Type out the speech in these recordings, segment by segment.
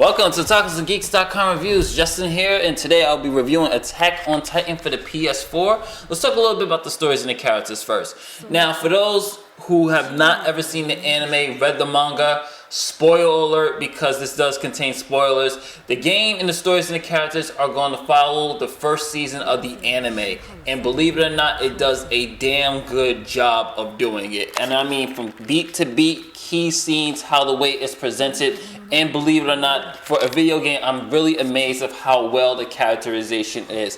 Welcome to TalkersandGeeks.com reviews. Justin here, and today I'll be reviewing Attack on Titan for the PS4. Let's talk a little bit about the stories and the characters first. Now, for those who have not ever seen the anime, read the manga, spoiler alert because this does contain spoilers. The game and the stories and the characters are going to follow the first season of the anime. And believe it or not, it does a damn good job of doing it. And I mean from beat to beat, key scenes, how the way it's presented. And believe it or not, for a video game, I'm really amazed of how well the characterization is.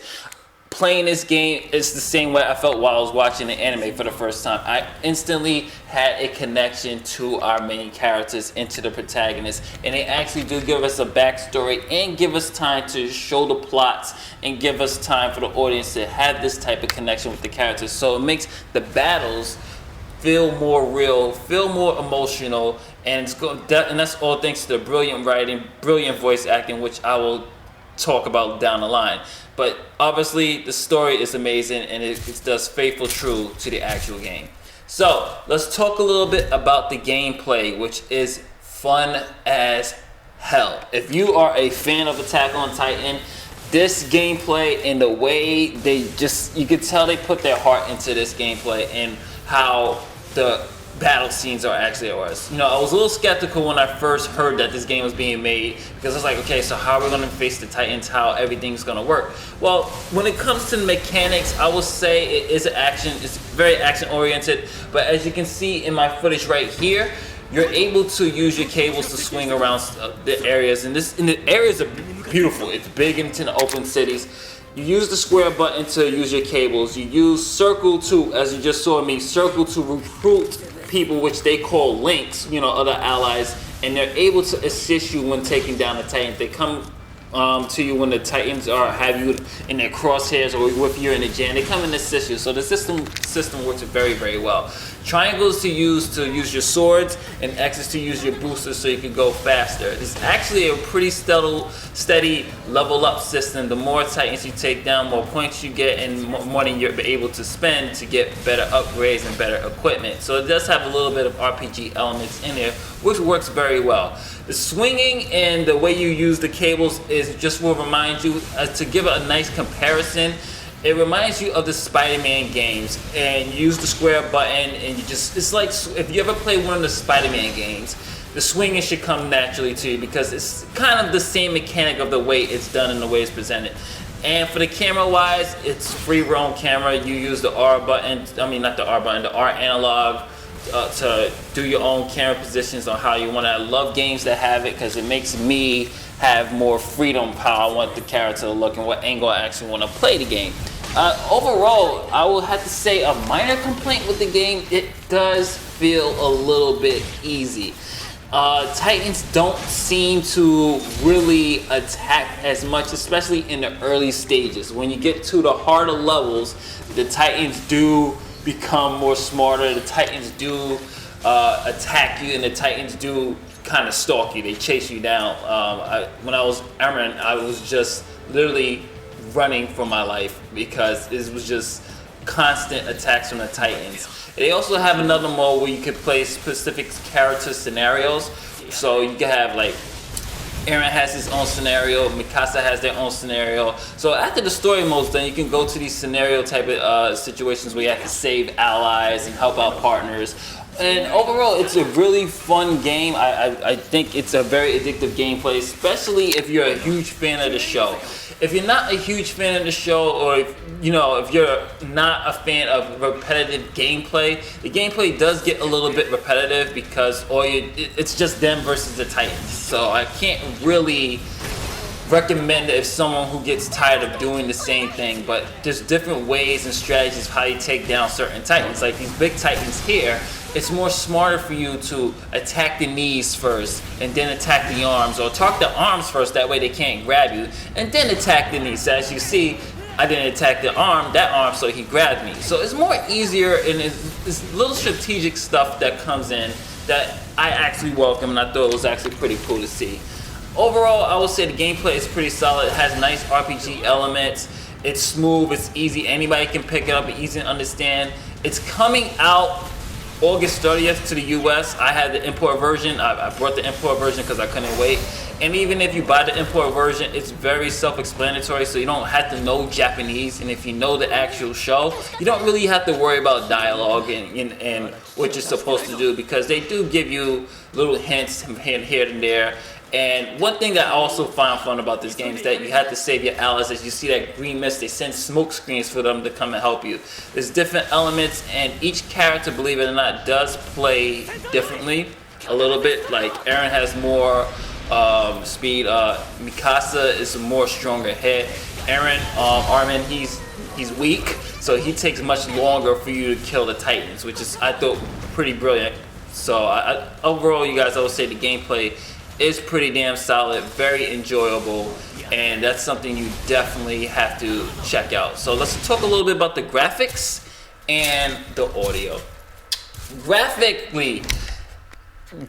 Playing this game is the same way I felt while I was watching the anime for the first time. I instantly had a connection to our main characters and to the protagonist. And they actually do give us a backstory and give us time to show the plots and give us time for the audience to have this type of connection with the characters. So it makes the battles feel more real, feel more emotional, and that's all thanks to the brilliant writing, brilliant voice acting, which I will talk about down the line. But obviously the story is amazing and it does faithful true to the actual game. So let's talk a little bit about the gameplay, which is fun as hell. If you are a fan of Attack on Titan, this gameplay and the way you could tell they put their heart into this gameplay and how the battle scenes are actually ours. You know, I was a little skeptical when I first heard that this game was being made because I was like, okay, so how are we going to face the Titans? How everything's going to work? Well, when it comes to the mechanics, I will say it is it's very action oriented, but as you can see in my footage right here, you're able to use your cables to swing around the areas, and the areas are beautiful. It's big into the open cities. You use the square button to use your cables. You use circle to, as you just saw me, circle to recruit people, which they call links, you know, other allies, and they're able to assist you when taking down the Titans. They come to you when the Titans have you in their crosshairs or if you're in a jam. They come and assist you. So the system works very, very well. Triangles to use your swords, and X's to use your boosters so you can go faster. It's actually a pretty steady level up system. The more Titans you take down, more points you get, and more money you're able to spend to get better upgrades and better equipment. So it does have a little bit of RPG elements in there, which works very well. The swinging and the way you use the cables is just will remind you, to give it a nice comparison, it reminds you of the Spider-Man games, and you use the square button and it's like if you ever play one of the Spider-Man games, the swinging should come naturally to you because it's kind of the same mechanic of the way it's done and the way it's presented. And for the camera wise, it's free roam camera. You use the R button, the R analog to do your own camera positions on how you want to. I love games that have it because it makes me have more freedom how I want the character to look and what angle I actually want to play the game. Overall, I will have to say a minor complaint with the game, it does feel a little bit easy. Titans don't seem to really attack as much, especially in the early stages. When you get to the harder levels, the Titans do become more smarter. The Titans do attack you, and the Titans do kind of stalk you. They chase you down. When I was Aaron, I was just literally running for my life because it was just constant attacks from the Titans. They also have another mode where you can play specific character scenarios. So you can have like Aaron has his own scenario, Mikasa has their own scenario. So after the story mode's done, you can go to these scenario type of situations where you have to save allies and help out partners. And overall, it's a really fun game. I think it's a very addictive gameplay, especially if you're a huge fan of the show. If you're not a huge fan of the show, or if you're not a fan of repetitive gameplay, the gameplay does get a little bit repetitive because it's just them versus the Titans. So I can't really recommend it if someone who gets tired of doing the same thing, but there's different ways and strategies of how you take down certain Titans. Like these big Titans here, it's more smarter for you to attack the knees first and then attack the arms, or attack the arms first, that way they can't grab you, and then attack the knees. So as you see, I didn't attack that arm so he grabbed me. So it's more easier, and it's little strategic stuff that comes in that I actually welcome, and I thought it was actually pretty cool to see. Overall, I would say the gameplay is pretty solid. It has nice RPG elements. It's smooth, it's easy, anybody can pick it up, it's easy to understand. It's coming out August 30th to the US. I had the import version. I brought the import version because I couldn't wait. And even if you buy the import version, it's very self-explanatory, so you don't have to know Japanese. And if you know the actual show, you don't really have to worry about dialogue and what you're supposed to do, because they do give you little hints here and there. And one thing that I also find fun about this game is that you have to save your allies. As you see that green mist, they send smoke screens for them to come and help you. There's different elements, and each character, believe it or not, does play differently a little bit. Like Aaron has more speed. Mikasa is a more stronger hit. Armin, he's weak, so he takes much longer for you to kill the Titans, which is, I thought, pretty brilliant. So overall, you guys, I would say the gameplay is pretty damn solid, very enjoyable, and that's something you definitely have to check out. So let's talk a little bit about the graphics and the audio. Graphically,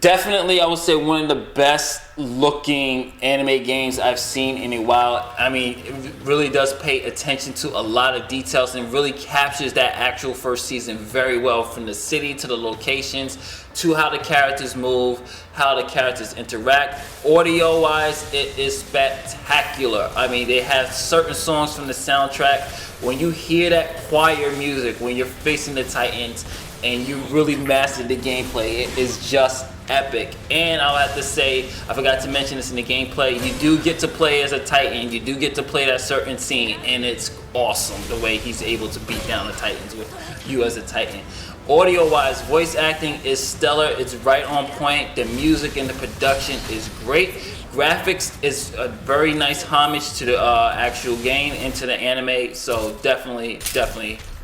definitely I would say one of the best looking anime games I've seen in a while. I mean, it really does pay attention to a lot of details and really captures that actual first season very well, from the city to the locations to how the characters move, how the characters interact. Audio wise, it is spectacular. I mean, they have certain songs from the soundtrack. When you hear that choir music when you're facing the Titans and you really mastered the gameplay, it is just epic. And I'll have to say, I forgot to mention this in the gameplay, you do get to play as a Titan, you do get to play that certain scene, and it's awesome the way he's able to beat down the Titans with you as a Titan. Audio wise, voice acting is stellar, it's right on point, the music and the production is great. Graphics is a very nice homage to the actual game and to the anime, so definitely,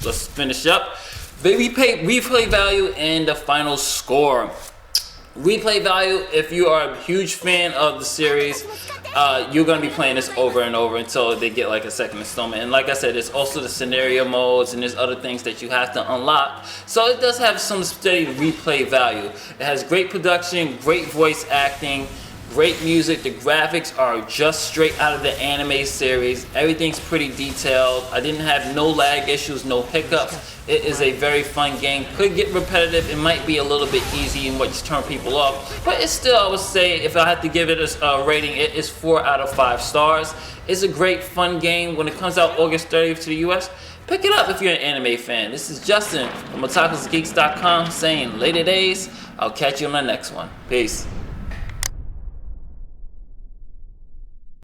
let's finish up. Replay value and the final score. Replay value, if you are a huge fan of the series, you're going to be playing this over and over until they get like a second installment. And like I said, there's also the scenario modes and there's other things that you have to unlock. So it does have some steady replay value. It has great production, great voice acting, great music. The graphics are just straight out of the anime series. Everything's pretty detailed. I didn't have no lag issues, no hiccups. It is a very fun game. Could get repetitive. It might be a little bit easy in which turn people off. But it's still, I would say, if I had to give it a rating, it is 4 out of 5 stars. It's a great, fun game. When it comes out August 30th to the US, pick it up if you're an anime fan. This is Justin from otakusgeeks.com saying later days. I'll catch you on the next one. Peace.